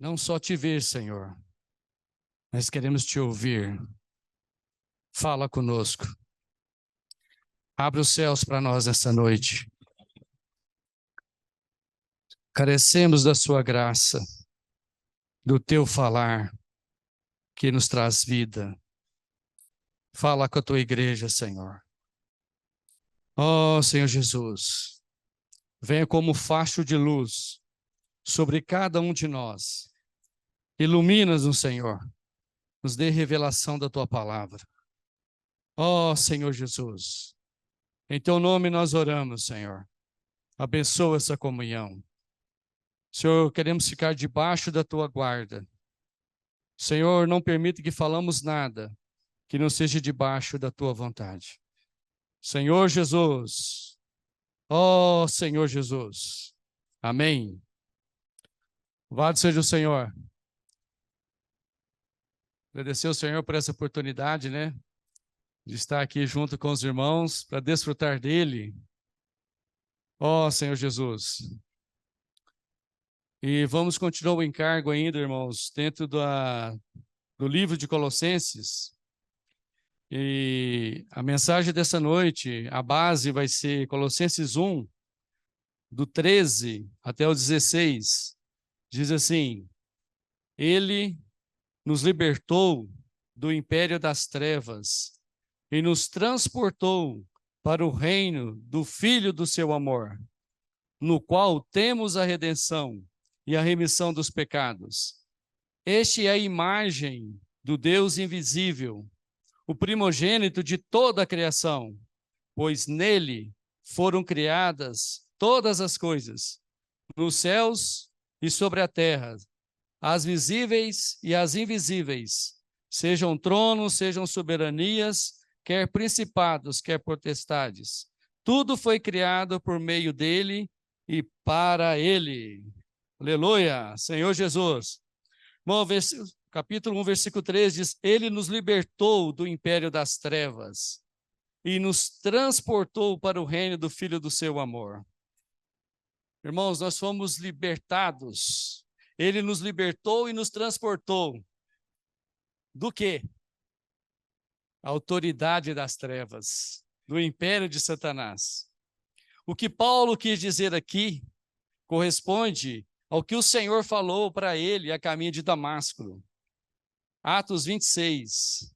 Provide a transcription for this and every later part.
não só te ver, Senhor, mas queremos te ouvir. Fala conosco. Abre os céus para nós essa noite. Carecemos da sua graça, do teu falar, que nos traz vida. Fala com a tua igreja, Senhor. Ó Senhor Jesus, venha como facho de luz sobre cada um de nós. Ilumina-nos, Senhor. Nos dê revelação da tua palavra. Ó Senhor Jesus, em teu nome nós oramos, Senhor. Abençoa essa comunhão. Senhor, queremos ficar debaixo da tua guarda. Senhor, não permita que falamos nada que não seja debaixo da tua vontade. Senhor Jesus, ó Senhor Jesus, amém. Louvado seja o Senhor. Agradecer ao Senhor por essa oportunidade, né? De estar aqui junto com os irmãos para desfrutar dele. Ó Senhor Jesus. E vamos continuar o encargo ainda, irmãos, dentro do livro de Colossenses. E a mensagem dessa noite, a base vai ser Colossenses 1, do 13 até o 16. Diz assim: Ele nos libertou do império das trevas e nos transportou para o reino do Filho do seu amor, no qual temos a redenção e a remissão dos pecados. Este é a imagem do Deus invisível, o primogênito de toda a criação, pois nele foram criadas todas as coisas, nos céus e sobre a terra, as visíveis e as invisíveis, sejam tronos, sejam soberanias, quer principados, quer potestades. Tudo foi criado por meio dele e para ele. Aleluia, Senhor Jesus. Bom, capítulo 1, versículo 3 diz: Ele nos libertou do império das trevas e nos transportou para o reino do Filho do seu amor. Irmãos, nós fomos libertados. Ele nos libertou e nos transportou. Do quê? A autoridade das trevas, do império de Satanás. O que Paulo quis dizer aqui corresponde ao que o Senhor falou para ele a caminho de Damasco. Atos 26.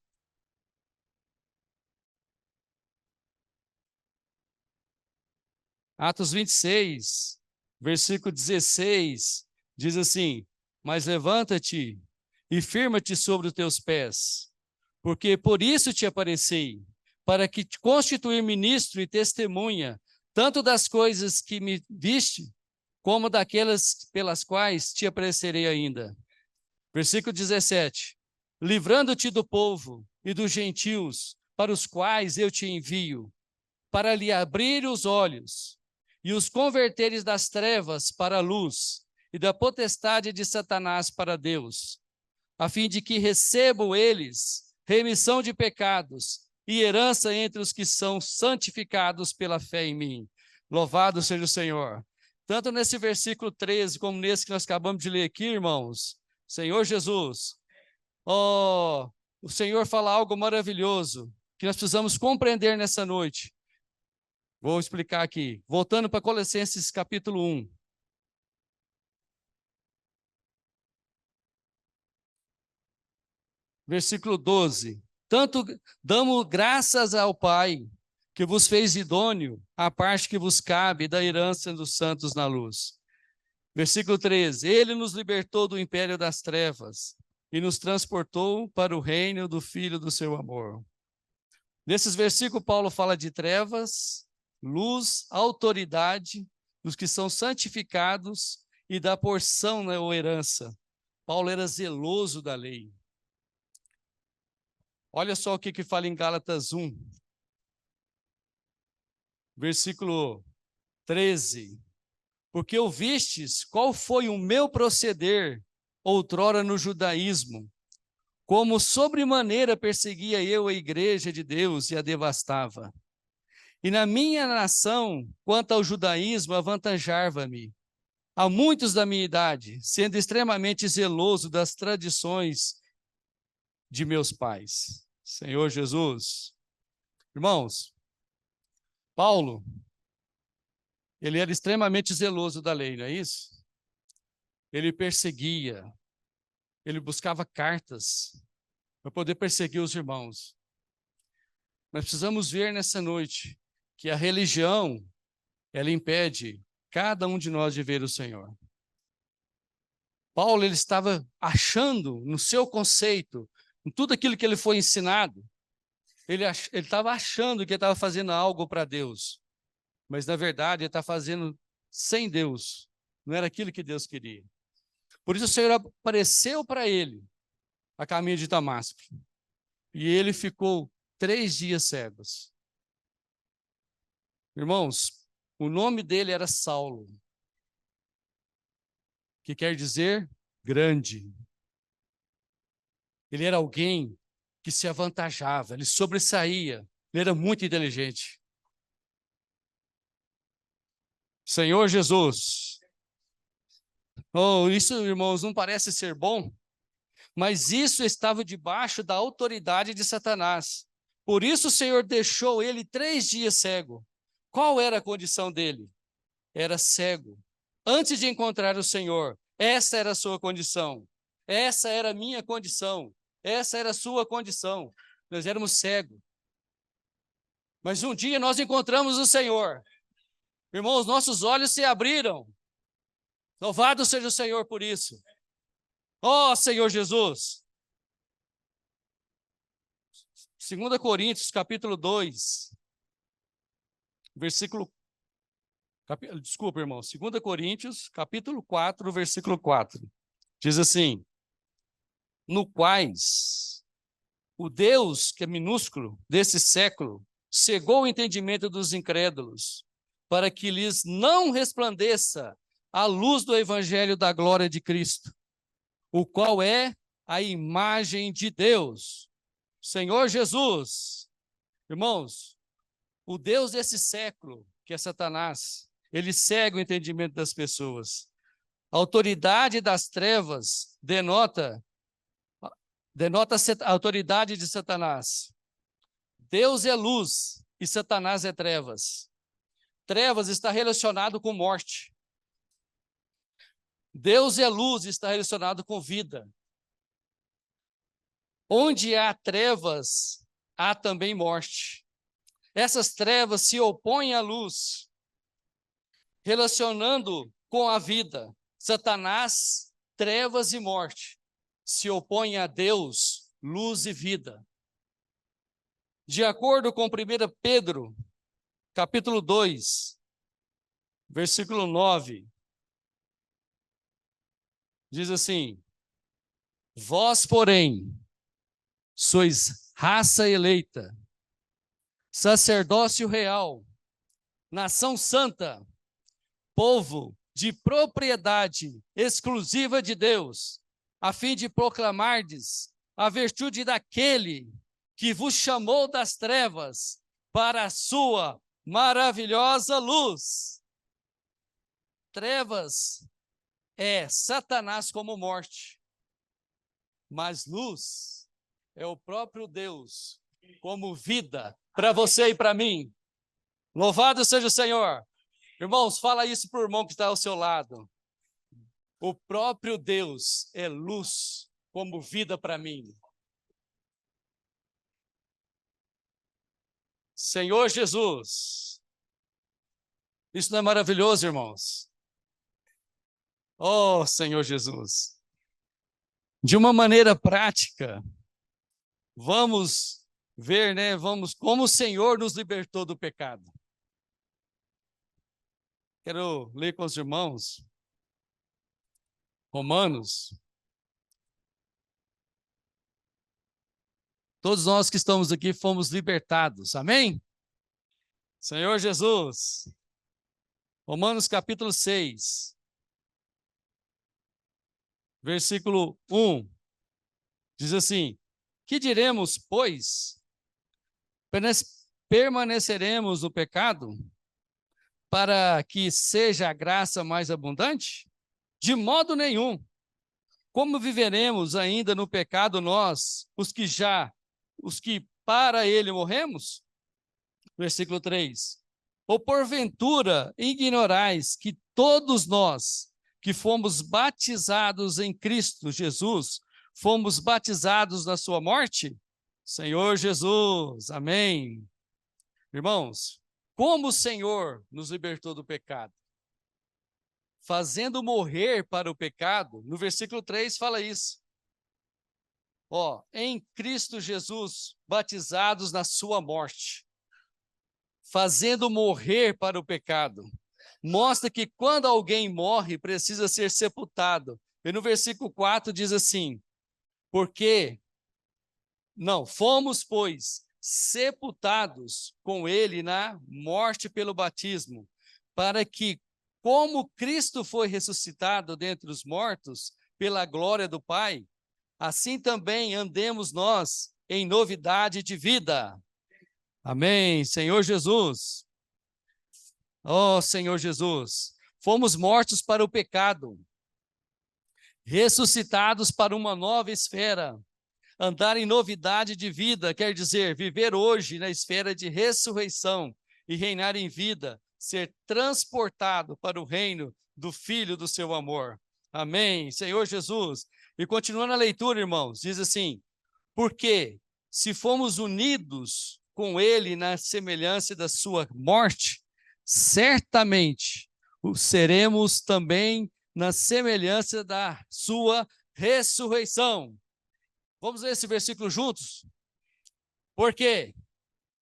Atos 26, versículo 16, diz assim: Mas levanta-te e firma-te sobre os teus pés, porque por isso te apareci, para que te constituir ministro e testemunha, tanto das coisas que me viste, como daquelas pelas quais te aparecerei ainda. Versículo 17: Livrando-te do povo e dos gentios, para os quais eu te envio, para lhe abrir os olhos, e os converteres das trevas para a luz, e da potestade de Satanás para Deus, a fim de que recebam eles remissão de pecados e herança entre os que são santificados pela fé em mim. Louvado seja o Senhor. Tanto nesse versículo 13, como nesse que nós acabamos de ler aqui, irmãos, Senhor Jesus, o Senhor fala algo maravilhoso, que nós precisamos compreender nessa noite. Vou explicar aqui. Voltando para Colossenses capítulo 1. Versículo 12. Tanto damos graças ao Pai, que vos fez idôneo a parte que vos cabe da herança dos santos na luz. Versículo 13. Ele nos libertou do império das trevas e nos transportou para o reino do Filho do seu amor. Nesses versículos, Paulo fala de trevas, luz, autoridade, dos que são santificados e da porção ou herança. Paulo era zeloso da lei. Olha só o que fala em Gálatas 1, versículo 13. Porque ouvistes qual foi o meu proceder outrora no judaísmo, como sobremaneira perseguia eu a igreja de Deus e a devastava. E na minha nação, quanto ao judaísmo, avantajava-me, Há muitos da minha idade, sendo extremamente zeloso das tradições de meus pais. Senhor Jesus. Irmãos, Paulo, ele era extremamente zeloso da lei, não é isso? Ele perseguia, ele buscava cartas para poder perseguir os irmãos. Nós precisamos ver nessa noite que a religião, ela impede cada um de nós de ver o Senhor. Paulo, ele estava achando no seu conceito, em tudo aquilo que ele foi ensinado, ele estava achando que ele estava fazendo algo para Deus, mas na verdade ele está fazendo sem Deus, não era aquilo que Deus queria. Por isso o Senhor apareceu para ele a caminho de Damasco, e ele ficou 3 dias cegos. Irmãos, o nome dele era Saulo, que quer dizer grande. Ele era alguém que se avantajava, ele sobressaía, ele era muito inteligente. Senhor Jesus. Oh, isso, irmãos, não parece ser bom, mas isso estava debaixo da autoridade de Satanás. Por isso o Senhor deixou ele 3 dias cego. Qual era a condição dele? Era cego. Antes de encontrar o Senhor, essa era a sua condição. Essa era a minha condição. Essa era a sua condição. Nós éramos cegos. Mas um dia nós encontramos o Senhor. Irmãos, nossos olhos se abriram. Louvado seja o Senhor por isso. Ó Senhor Jesus. 2 Coríntios, capítulo 2, versículo... Desculpa, irmão. 2 Coríntios, capítulo 4, versículo 4. Diz assim: no quais o Deus, que é minúsculo, desse século, cegou o entendimento dos incrédulos, para que lhes não resplandeça a luz do evangelho da glória de Cristo, o qual é a imagem de Deus. Senhor Jesus. Irmãos, o Deus desse século, que é Satanás, ele cega o entendimento das pessoas. A autoridade das trevas denota a autoridade de Satanás. Deus é luz e Satanás é trevas. Trevas está relacionado com morte. Deus é luz e está relacionado com vida. Onde há trevas, há também morte. Essas trevas se opõem à luz, relacionando com a vida. Satanás, trevas e morte, se opõem a Deus, luz e vida. De acordo com 1 Pedro, capítulo 2, versículo 9, diz assim: vós, porém, sois raça eleita, sacerdócio real, nação santa, povo de propriedade exclusiva de Deus, a fim de proclamardes a virtude daquele que vos chamou das trevas para a sua maravilhosa luz. Trevas é Satanás como morte, mas luz é o próprio Deus como vida para você e para mim. Louvado seja o Senhor. Irmãos, fala isso para o irmão que está ao seu lado. O próprio Deus é luz como vida para mim. Senhor Jesus. Isso não é maravilhoso, irmãos? Oh, Senhor Jesus. De uma maneira prática, vamos ver, né? Vamos como o Senhor nos libertou do pecado. Quero ler com os irmãos Romanos. Todos nós que estamos aqui fomos libertados. Amém? Senhor Jesus. Romanos capítulo 6, versículo 1. Diz assim: que diremos, pois? Permaneceremos no pecado para que seja a graça mais abundante? De modo nenhum. Como viveremos ainda no pecado nós, os que para ele morremos? Versículo 3. Ou porventura ignorais que todos nós que fomos batizados em Cristo Jesus, fomos batizados na sua morte? Senhor Jesus, amém. Irmãos, como o Senhor nos libertou do pecado? Fazendo morrer para o pecado, no versículo 3 fala isso. Em Cristo Jesus, batizados na sua morte, fazendo morrer para o pecado. Mostra que quando alguém morre, precisa ser sepultado. E no versículo 4 diz assim, fomos, pois, sepultados com ele na morte pelo batismo, para que, como Cristo foi ressuscitado dentre os mortos, pela glória do Pai, assim também andemos nós em novidade de vida. Amém, Senhor Jesus. Senhor Jesus, fomos mortos para o pecado, ressuscitados para uma nova esfera. Andar em novidade de vida quer dizer viver hoje na esfera de ressurreição e reinar em vida, ser transportado para o reino do Filho do seu amor. Amém, Senhor Jesus. E continuando a leitura, irmãos, diz assim, porque se fomos unidos com ele na semelhança da sua morte, certamente o seremos também na semelhança da sua ressurreição. Vamos ler esse versículo juntos? Porque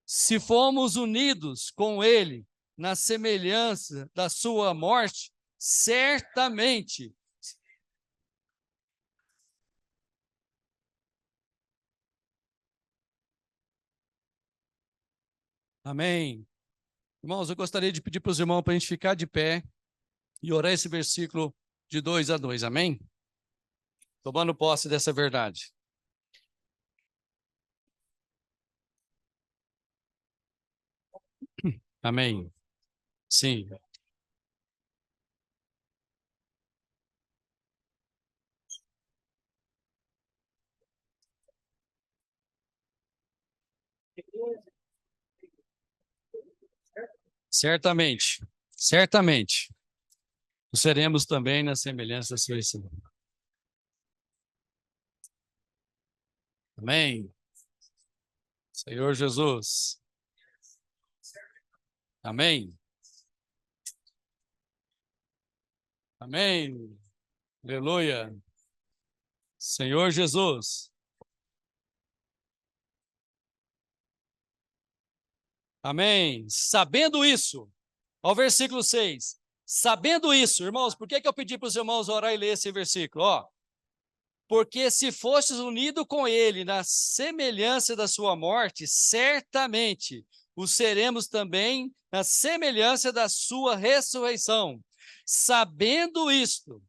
se fomos unidos com ele na semelhança da sua morte, certamente. Amém. Irmãos, eu gostaria de pedir para os irmãos para a gente ficar de pé e orar esse versículo de 2 a 2, amém? Tomando posse dessa verdade. Amém. Sim. Certamente, certamente. Seremos também na semelhança da sua essência. Amém. Senhor Jesus. Amém. Amém. Aleluia. Senhor Jesus. Amém. Sabendo isso, ao versículo 6. Sabendo isso, irmãos, por que eu pedi para os irmãos orar e ler esse versículo? Porque se fostes unido com ele na semelhança da sua morte, certamente o seremos também na semelhança da sua ressurreição. Sabendo isto,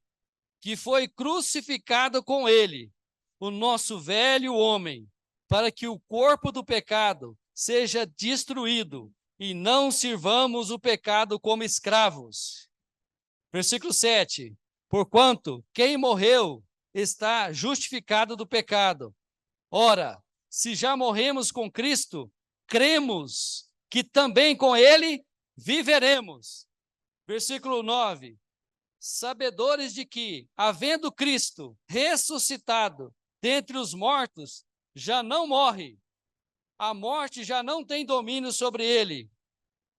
que foi crucificado com ele, o nosso velho homem, para que o corpo do pecado seja destruído e não sirvamos o pecado como escravos. Versículo 7. Porquanto quem morreu está justificado do pecado. Ora, se já morremos com Cristo, cremos que também com ele viveremos. Versículo 9. Sabedores de que, havendo Cristo ressuscitado dentre os mortos, já não morre. A morte já não tem domínio sobre ele.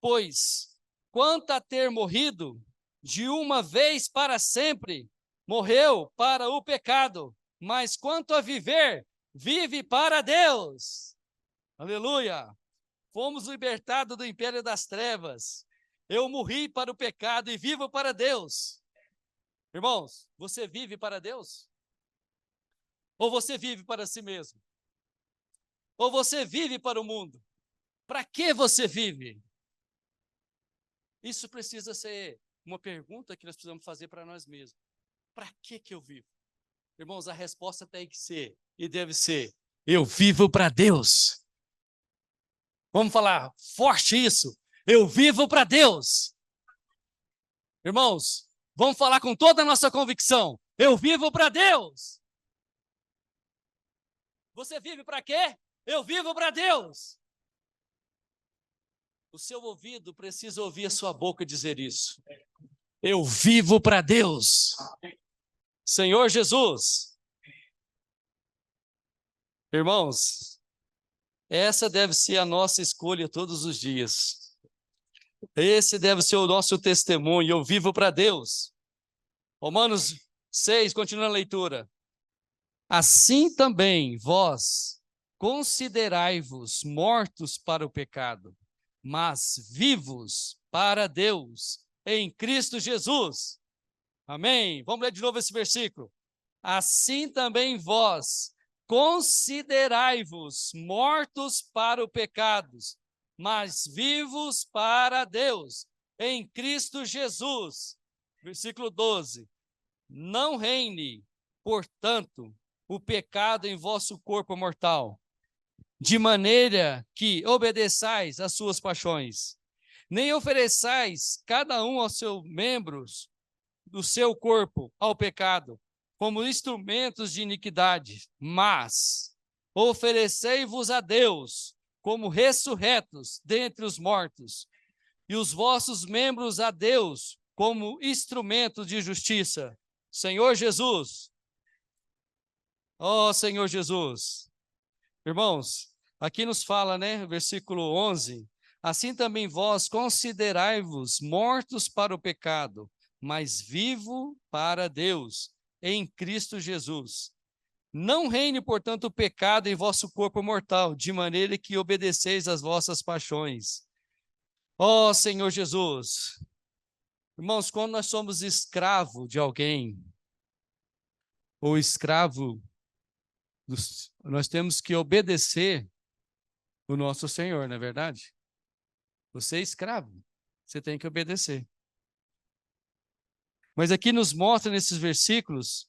Pois, quanto a ter morrido, de uma vez para sempre, morreu para o pecado, mas quanto a viver, vive para Deus. Aleluia! Fomos libertados do império das trevas. Eu morri para o pecado e vivo para Deus. Irmãos, você vive para Deus? Ou você vive para si mesmo? Ou você vive para o mundo? Para que você vive? Isso precisa ser uma pergunta que nós precisamos fazer para nós mesmos. Para que eu vivo? Irmãos, a resposta tem que ser, e deve ser, eu vivo para Deus. Vamos falar forte isso. Eu vivo para Deus. Irmãos, vamos falar com toda a nossa convicção. Eu vivo para Deus. Você vive para quê? Eu vivo para Deus. O seu ouvido precisa ouvir a sua boca dizer isso. Eu vivo para Deus. Senhor Jesus. Irmãos, essa deve ser a nossa escolha todos os dias. Esse deve ser o nosso testemunho. Eu vivo para Deus. Romanos 6, continua a leitura. Assim também vós considerai-vos mortos para o pecado, mas vivos para Deus em Cristo Jesus. Amém? Vamos ler de novo esse versículo. Assim também vós considerai-vos mortos para o pecado, mas vivos para Deus em Cristo Jesus. Versículo 12. Não reine, portanto, o pecado em vosso corpo mortal, de maneira que obedeçais às suas paixões, nem ofereçais cada um aos seus membros do seu corpo ao pecado, como instrumentos de iniquidade, mas oferecei-vos a Deus como ressurretos dentre os mortos, e os vossos membros a Deus como instrumentos de justiça. Senhor Jesus, ó Senhor Jesus. Irmãos, aqui nos fala, né, versículo 11, assim também vós considerai-vos mortos para o pecado, mas vivo para Deus, em Cristo Jesus. Não reine, portanto, o pecado em vosso corpo mortal, de maneira que obedeceis às vossas paixões. Ó Senhor Jesus. Irmãos, quando nós somos escravo de alguém, ou escravo nós temos que obedecer o nosso Senhor, não é verdade? Você é escravo, você tem que obedecer. Mas aqui nos mostra nesses versículos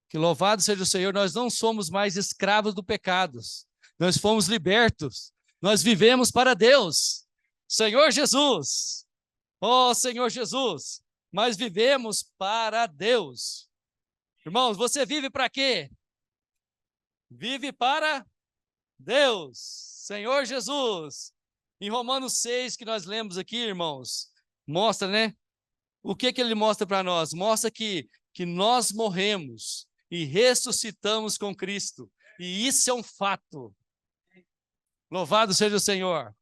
que louvado seja o Senhor, nós não somos mais escravos do pecado. Nós fomos libertos. Nós vivemos para Deus. Senhor Jesus. Oh, Senhor Jesus. Mas vivemos para Deus. Irmãos, você vive para quê? Vive para Deus, Senhor Jesus. Em Romanos 6, que nós lemos aqui, irmãos, mostra, né? O que ele mostra para nós? Mostra que nós morremos e ressuscitamos com Cristo. E isso é um fato. Louvado seja o Senhor.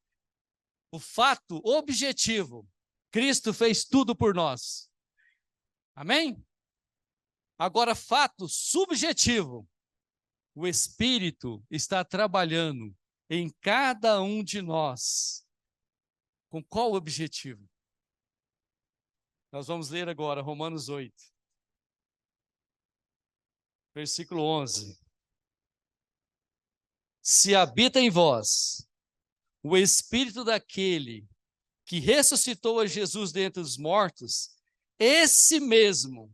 O fato objetivo, Cristo fez tudo por nós. Amém? Agora, fato subjetivo, o Espírito está trabalhando em cada um de nós. Com qual objetivo? Nós vamos ler agora Romanos 8, versículo 11. Se habita em vós o Espírito daquele que ressuscitou a Jesus dentre os mortos, esse mesmo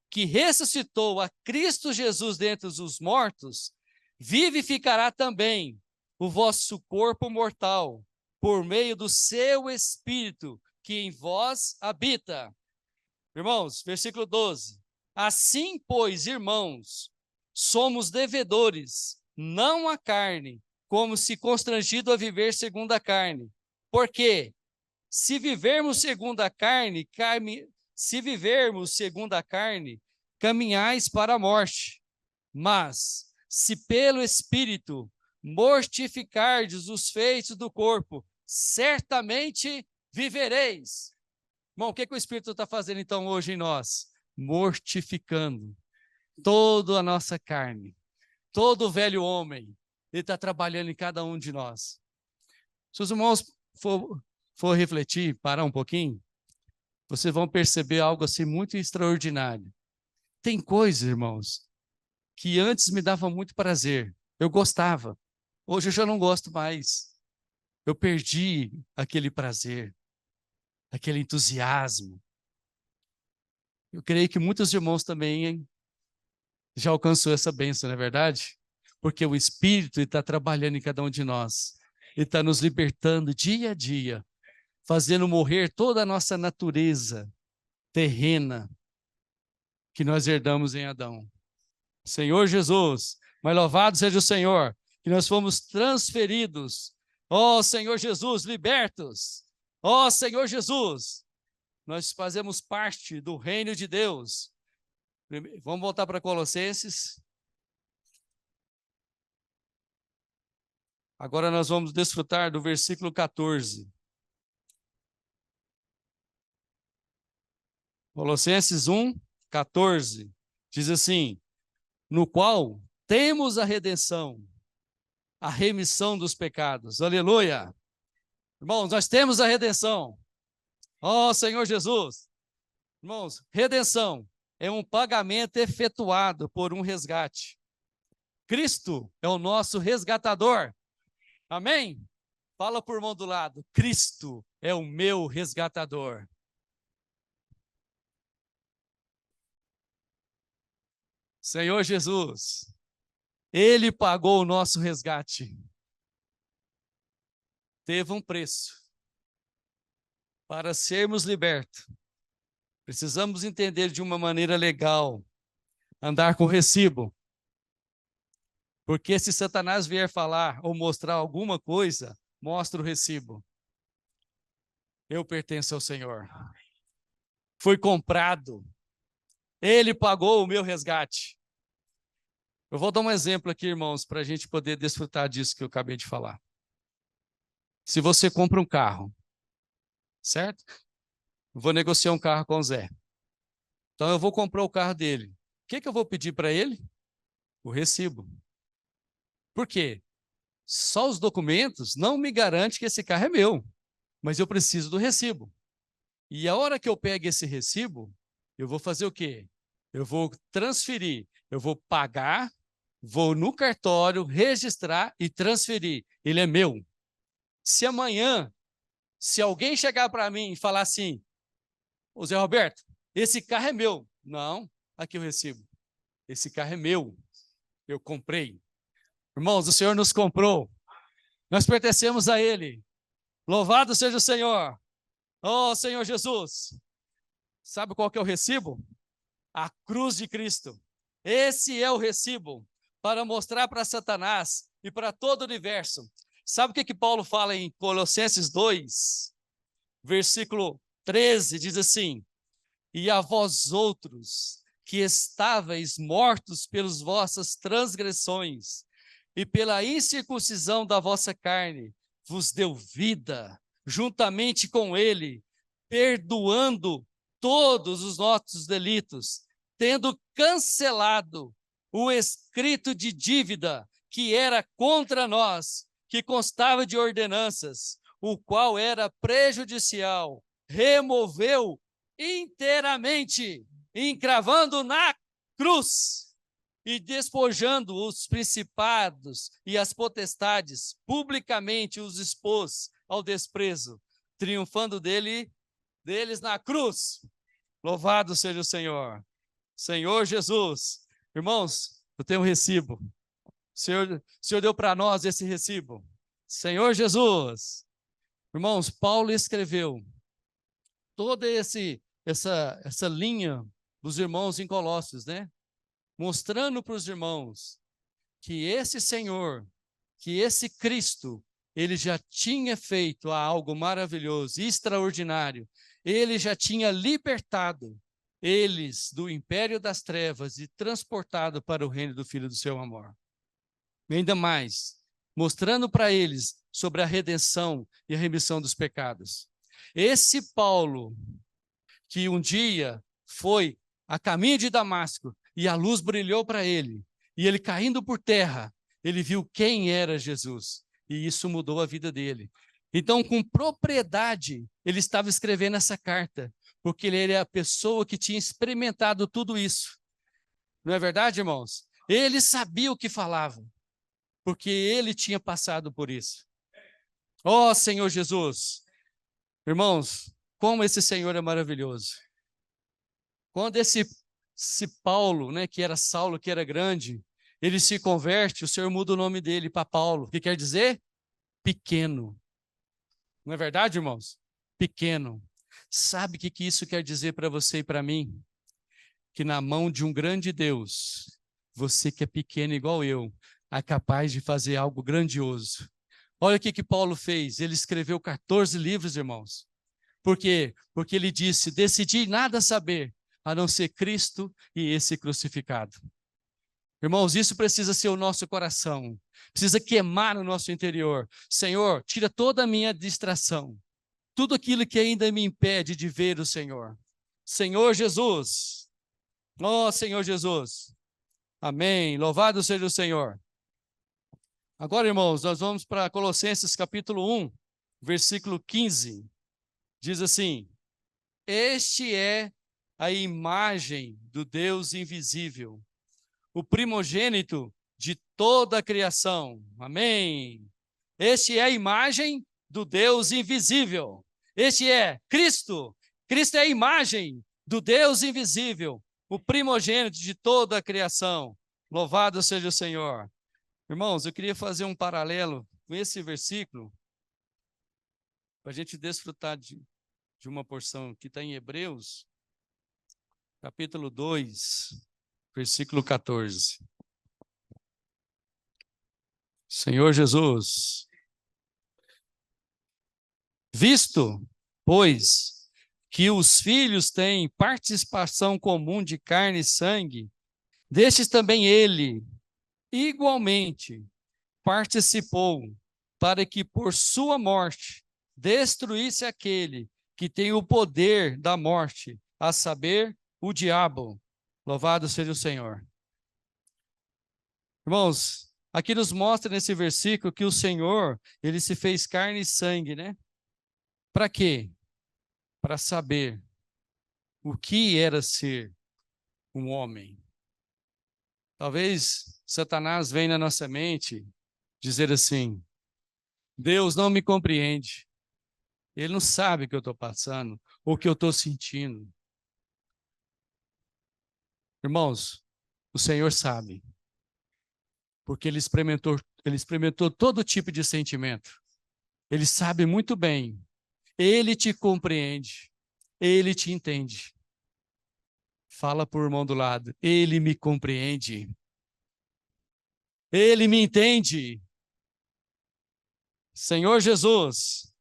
que ressuscitou a Cristo Jesus dentre os mortos, vivificará também o vosso corpo mortal, por meio do seu Espírito que em vós habita. Irmãos, versículo 12. Assim, pois, irmãos, somos devedores, não à carne, como se constrangido a viver segundo a carne. Porque se vivermos segundo a carne, caminhais para a morte. Mas, se pelo Espírito mortificardes os feitos do corpo, certamente vivereis. Irmão, o que o Espírito está fazendo então hoje em nós? Mortificando toda a nossa carne, todo o velho homem. Ele está trabalhando em cada um de nós. Se os irmãos for refletir, parar um pouquinho, vocês vão perceber algo assim muito extraordinário. Tem coisas, irmãos, que antes me dava muito prazer. Eu gostava. Hoje eu já não gosto mais. Eu perdi aquele prazer, aquele entusiasmo. Eu creio que muitos irmãos também já alcançou essa bênção, não é verdade? Porque o Espírito está trabalhando em cada um de nós. Ele está nos libertando dia a dia, fazendo morrer toda a nossa natureza, terrena que nós herdamos em Adão. Senhor Jesus, mas louvado seja o Senhor, que nós fomos transferidos. Ó Senhor Jesus, libertos. Ó Senhor Jesus, nós fazemos parte do reino de Deus. Vamos voltar para Colossenses. Agora nós vamos desfrutar do versículo 14. Colossenses 1, 14. Diz assim: no qual temos a redenção, a remissão dos pecados. Aleluia! Irmãos, nós temos a redenção. Ó Senhor Jesus! Irmãos, redenção é um pagamento efetuado por um resgate. Cristo é o nosso resgatador. Amém? Fala por mão do lado. Cristo é o meu resgatador. Senhor Jesus, Ele pagou o nosso resgate. Teve um preço. Para sermos libertos, precisamos entender de uma maneira legal, andar com recibo. Porque se Satanás vier falar ou mostrar alguma coisa, mostra o recibo. Eu pertenço ao Senhor. Fui comprado. Ele pagou o meu resgate. Eu vou dar um exemplo aqui, irmãos, para a gente poder desfrutar disso que eu acabei de falar. Se você compra um carro, certo? Eu vou negociar um carro com o Zé. Então eu vou comprar o carro dele. O que eu vou pedir para ele? O recibo. Por quê? Só os documentos não me garantem que esse carro é meu, mas eu preciso do recibo. E a hora que eu pego esse recibo, eu vou fazer o quê? Eu vou transferir, eu vou pagar, vou no cartório, registrar e transferir. Ele é meu. Se amanhã, se alguém chegar para mim e falar assim, ô Zé Roberto, esse carro é meu. Não, aqui o recibo. Esse carro é meu. Eu comprei. Irmãos, o Senhor nos comprou. Nós pertencemos a Ele. Louvado seja o Senhor. Oh, Senhor Jesus. Sabe qual que é o recibo? A cruz de Cristo. Esse é o recibo para mostrar para Satanás e para todo o universo. Sabe o que Paulo fala em Colossenses 2, versículo 13? Diz assim: e a vós outros, que estáveis mortos pelas vossas transgressões e pela incircuncisão da vossa carne, vos deu vida, juntamente com ele, perdoando todos os nossos delitos, tendo cancelado o escrito de dívida que era contra nós, que constava de ordenanças, o qual era prejudicial, removeu inteiramente, encravando na cruz e despojando os principados e as potestades, publicamente os expôs ao desprezo, triunfando deles na cruz. Louvado seja o Senhor. Senhor Jesus. Irmãos, eu tenho um recibo. O Senhor deu para nós esse recibo. Senhor Jesus. Irmãos, Paulo escreveu toda essa linha dos irmãos em Colossos, né? Mostrando para os irmãos que esse Senhor, que esse Cristo, ele já tinha feito algo maravilhoso, extraordinário. Ele já tinha libertado eles do império das trevas e transportado para o reino do Filho do seu amor. E ainda mais, mostrando para eles sobre a redenção e a remissão dos pecados. Esse Paulo, que um dia foi a caminho de Damasco e a luz brilhou para ele, e ele caindo por terra, ele viu quem era Jesus, e isso mudou a vida dele. Então, com propriedade, ele estava escrevendo essa carta, porque ele era a pessoa que tinha experimentado tudo isso. Não é verdade, irmãos? Ele sabia o que falava, porque ele tinha passado por isso. Ó Senhor Jesus! Irmãos, como esse Senhor é maravilhoso. Quando esse Paulo, né, que era Saulo, que era grande, ele se converte, o Senhor muda o nome dele para Paulo. O que quer dizer? Pequeno. Não é verdade, irmãos? Pequeno. Sabe o que isso quer dizer para você e para mim? Que na mão de um grande Deus, você que é pequeno igual eu, é capaz de fazer algo grandioso. Olha o que Paulo fez. Ele escreveu 14 livros, irmãos. Por quê? Porque ele disse: decidi nada saber, a não ser Cristo e esse crucificado. Irmãos, isso precisa ser o nosso coração. Precisa queimar no nosso interior. Senhor, tira toda a minha distração. Tudo aquilo que ainda me impede de ver o Senhor. Senhor Jesus. Ó Senhor Jesus. Amém. Louvado seja o Senhor. Agora, irmãos, nós vamos para Colossenses capítulo 1, versículo 15. Diz assim: Este é a imagem do Deus invisível, o primogênito de toda a criação. Amém. Este é a imagem do Deus invisível. Este é Cristo. Cristo é a imagem do Deus invisível, o primogênito de toda a criação. Louvado seja o Senhor. Irmãos, eu queria fazer um paralelo com esse versículo, para a gente desfrutar de uma porção que está em Hebreus, capítulo 2, versículo 14. Senhor Jesus, visto, pois, que os filhos têm participação comum de carne e sangue, destes também ele, igualmente, participou, para que por sua morte destruísse aquele que tem o poder da morte, a saber, o diabo. Louvado seja o Senhor. Irmãos, aqui nos mostra nesse versículo que o Senhor, ele se fez carne e sangue, né? Para quê? Para saber o que era ser um homem. Talvez Satanás venha na nossa mente dizer assim: Deus não me compreende. Ele não sabe o que eu estou passando, ou o que eu estou sentindo. Irmãos, o Senhor sabe, porque ele experimentou todo tipo de sentimento. Ele sabe muito bem. Ele te compreende. Ele te entende. Fala para o irmão do lado. Ele me compreende. Ele me entende. Senhor Jesus,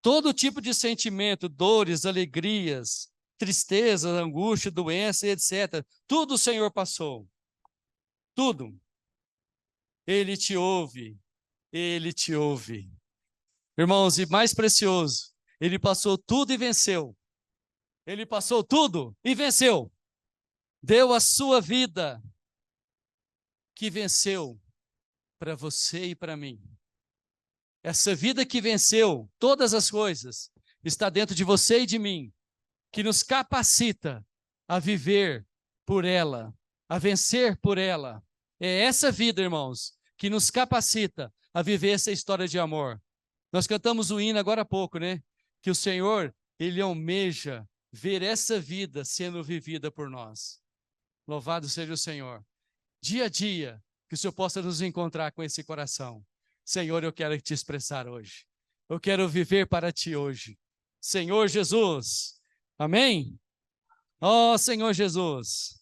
todo tipo de sentimento, dores, alegrias, tristeza, angústia, doença, etc. Tudo o Senhor passou. Tudo. Ele te ouve. Ele te ouve. Irmãos, e mais precioso, ele passou tudo e venceu. Ele passou tudo e venceu. Deu a sua vida que venceu para você e para mim. Essa vida que venceu todas as coisas está dentro de você e de mim, que nos capacita a viver por ela, a vencer por ela. É essa vida, irmãos, que nos capacita a viver essa história de amor. Nós cantamos o hino agora há pouco, né? Que o Senhor, ele almeja ver essa vida sendo vivida por nós. Louvado seja o Senhor. Dia a dia, que o Senhor possa nos encontrar com esse coração. Senhor, eu quero te expressar hoje. Eu quero viver para ti hoje. Senhor Jesus. Amém? Ó Senhor Jesus.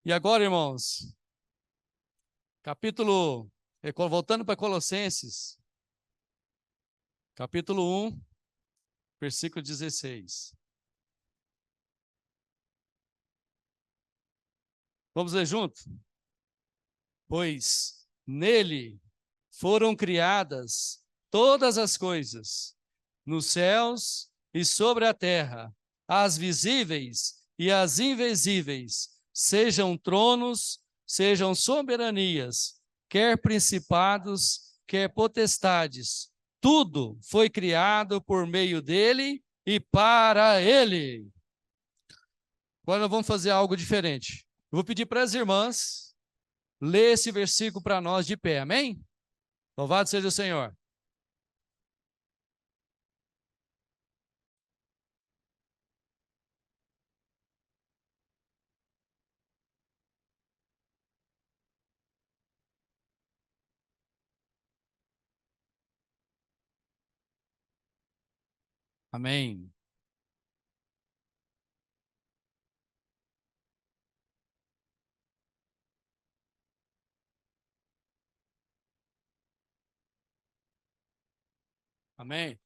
E agora, irmãos, capítulo, voltando para Colossenses, capítulo 1, versículo 16. Vamos ler junto? Pois nele foram criadas todas as coisas, nos céus e sobre a terra, as visíveis e as invisíveis, sejam tronos, sejam soberanias, quer principados, quer potestades. Tudo foi criado por meio dele e para ele. Agora nós vamos fazer algo diferente. Eu vou pedir para as irmãs ler esse versículo para nós de pé, amém? Louvado seja o Senhor. Amém. Amém.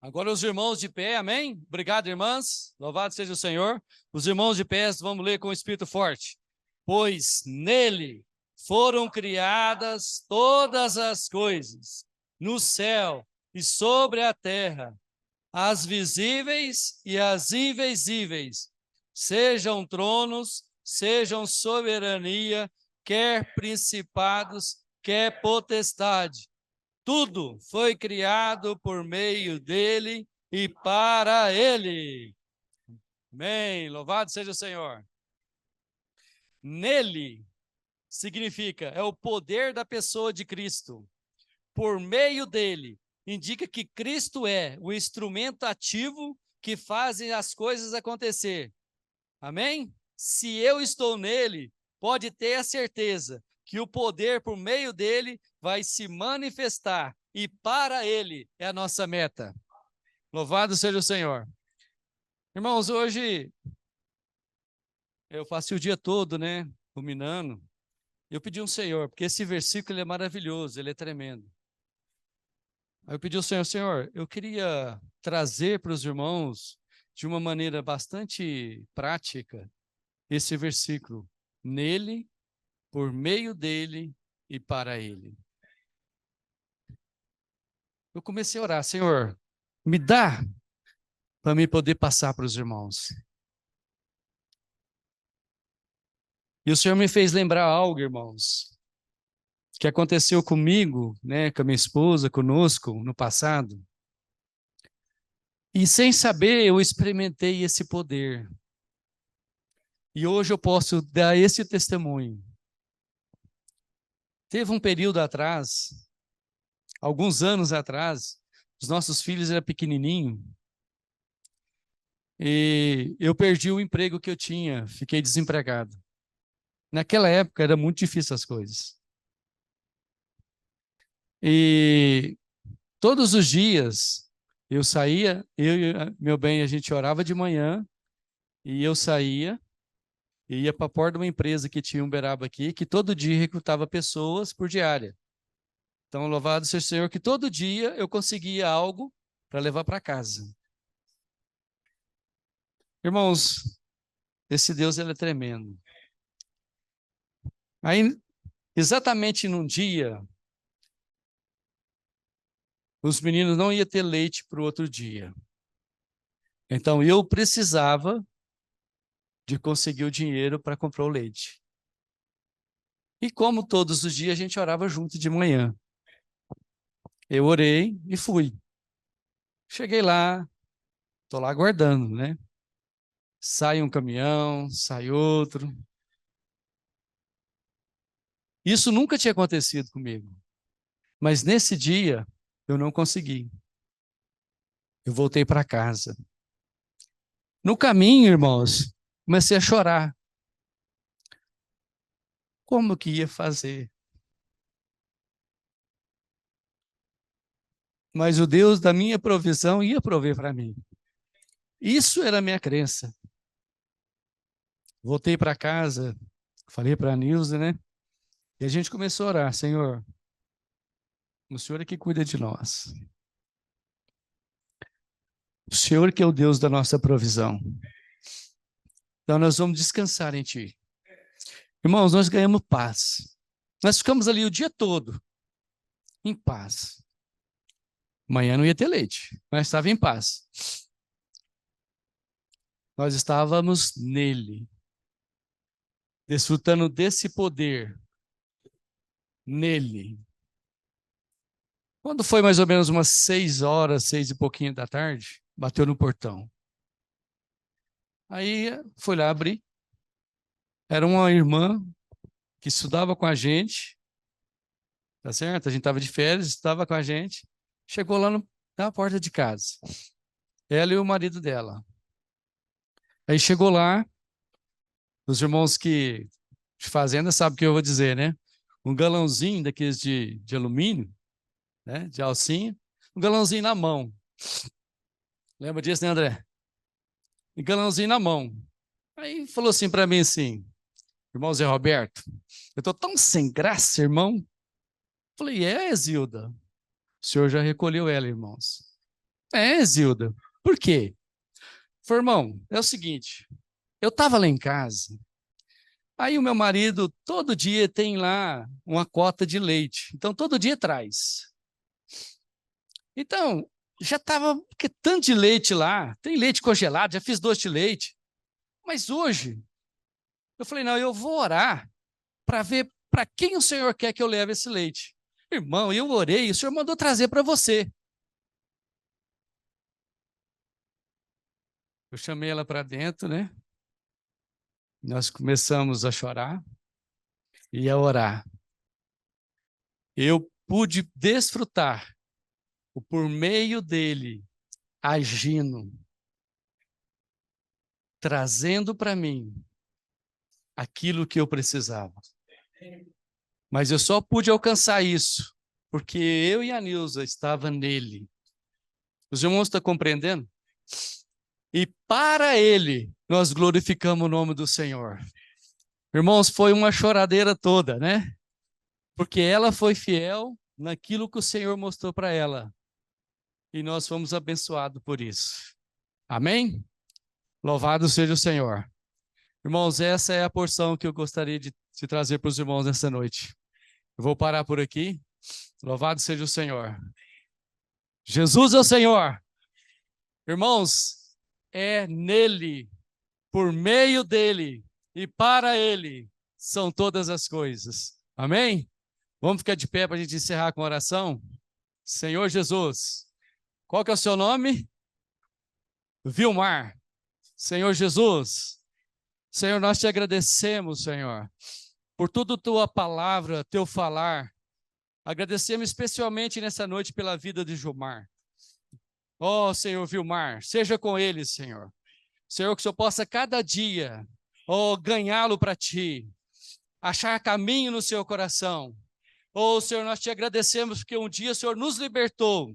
Agora os irmãos de pé, amém? Obrigado, irmãs. Louvado seja o Senhor. Os irmãos de pé, vamos ler com o espírito forte. Pois nele foram criadas todas as coisas, no céu e sobre a terra, as visíveis e as invisíveis, sejam tronos, sejam soberania, quer principados, quer potestade. Tudo foi criado por meio dele e para ele. Amém. Louvado seja o Senhor. Nele significa, é o poder da pessoa de Cristo. Por meio dele, indica que Cristo é o instrumento ativo que faz as coisas acontecer. Amém? Se eu estou nele, pode ter a certeza que o poder por meio dele vai se manifestar e para ele é a nossa meta. Louvado seja o Senhor. Irmãos, hoje eu faço o dia todo, né, ruminando. Eu pedi ao Senhor, porque esse versículo ele é maravilhoso, ele é tremendo. Aí eu pedi ao Senhor, Senhor, eu queria trazer para os irmãos de uma maneira bastante prática esse versículo. Nele, por meio dele e para ele. Eu comecei a orar, Senhor, me dá para me poder passar para os irmãos. E o Senhor me fez lembrar algo, irmãos, que aconteceu comigo, né, com a minha esposa, conosco, no passado. E sem saber, eu experimentei esse poder. E hoje eu posso dar esse testemunho. Teve um período atrás, alguns anos atrás, os nossos filhos eram pequenininhos, e eu perdi o emprego que eu tinha, fiquei desempregado. Naquela época era muito difícil as coisas. E todos os dias eu saía, eu e meu bem, a gente orava de manhã, e eu saía e ia para a porta de uma empresa que tinha um Uberaba aqui, que todo dia recrutava pessoas por diária. Então, louvado seja o Senhor, que todo dia eu conseguia algo para levar para casa. Irmãos, esse Deus ele é tremendo. Aí, exatamente num dia, os meninos não iam ter leite para o outro dia. Então, eu precisava de conseguir o dinheiro para comprar o leite. E como todos os dias a gente orava junto de manhã. Eu orei e fui. Cheguei lá, estou lá aguardando, né? Sai um caminhão, sai outro. Isso nunca tinha acontecido comigo. Mas nesse dia, eu não consegui. Eu voltei para casa. No caminho, irmãos, comecei a chorar. Como que ia fazer? Mas o Deus da minha provisão ia prover para mim. Isso era a minha crença. Voltei para casa, falei para a Nilza, né? E a gente começou a orar, Senhor, o Senhor é que cuida de nós. O Senhor que é o Deus da nossa provisão. Então nós vamos descansar em Ti. Irmãos, nós ganhamos paz. Nós ficamos ali o dia todo em paz. Amanhã não ia ter leite, mas estava em paz. Nós estávamos nele, desfrutando desse poder, nele. Quando foi mais ou menos umas 6 horas, 6 e pouquinho da tarde, bateu no portão. Aí fui lá abrir. Era uma irmã que estudava com a gente, tá certo? A gente estava de férias, estudava com a gente. Chegou lá na porta de casa. Ela e o marido dela. Aí chegou lá, os irmãos que de fazenda sabem o que eu vou dizer, né? Um galãozinho daqueles de alumínio, né? De alcinha, um galãozinho na mão. Lembra disso, né, André? Um galãozinho na mão. Aí falou assim para mim assim, irmão Zé Roberto, eu tô tão sem graça, irmão. Falei, é, Zilda. O senhor já recolheu ela, irmãos. É, Zilda. Por quê? Falei, irmão, é o seguinte, eu estava lá em casa, aí o meu marido todo dia tem lá uma cota de leite, então todo dia traz. Então, já estava, porque tanto de leite lá, tem leite congelado, já fiz doce de leite, mas hoje, eu falei, não, eu vou orar para ver para quem o Senhor quer que eu leve esse leite. Irmão, eu orei, o Senhor mandou trazer para você. Eu chamei ela para dentro, né? Nós começamos a chorar e a orar. Eu pude desfrutar por meio dele, agindo, trazendo para mim aquilo que eu precisava. Mas eu só pude alcançar isso porque eu e a Nilza estavam nele. Os irmãos estão compreendendo? E para ele nós glorificamos o nome do Senhor. Irmãos, foi uma choradeira toda, né? Porque ela foi fiel naquilo que o Senhor mostrou para ela. E nós fomos abençoados por isso. Amém? Louvado seja o Senhor. Irmãos, essa é a porção que eu gostaria de trazer para os irmãos nessa noite. Eu vou parar por aqui. Louvado seja o Senhor. Jesus é o Senhor. Irmãos, é nele, por meio dele e para ele são todas as coisas. Amém? Vamos ficar de pé para a gente encerrar com a oração? Senhor Jesus, qual que é o seu nome? Vilmar. Senhor Jesus, Senhor, nós te agradecemos, Senhor, por tudo tua palavra, teu falar. Agradecemos especialmente nessa noite pela vida de Gilmar. Ó, Senhor Vilmar, seja com ele, Senhor. Senhor, que o Senhor possa cada dia, ganhá-lo para ti, achar caminho no seu coração. Senhor, nós te agradecemos porque um dia o Senhor nos libertou,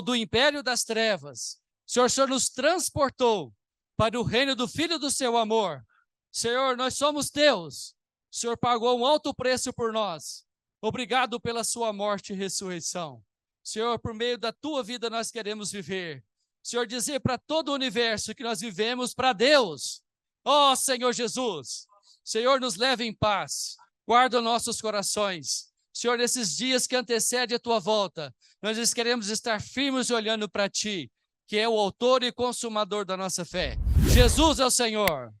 do império das trevas. O Senhor nos transportou para o reino do Filho do seu amor. Senhor, nós somos teus. O Senhor pagou um alto preço por nós. Obrigado pela sua morte e ressurreição. Senhor, por meio da tua vida nós queremos viver. Senhor, dizer para todo o universo que nós vivemos para Deus. Ó Senhor Jesus, Senhor, nos leve em paz. Guarda nossos corações. Senhor, nesses dias que antecedem a tua volta, nós queremos estar firmes olhando para ti, que é o autor e consumador da nossa fé. Jesus é o Senhor.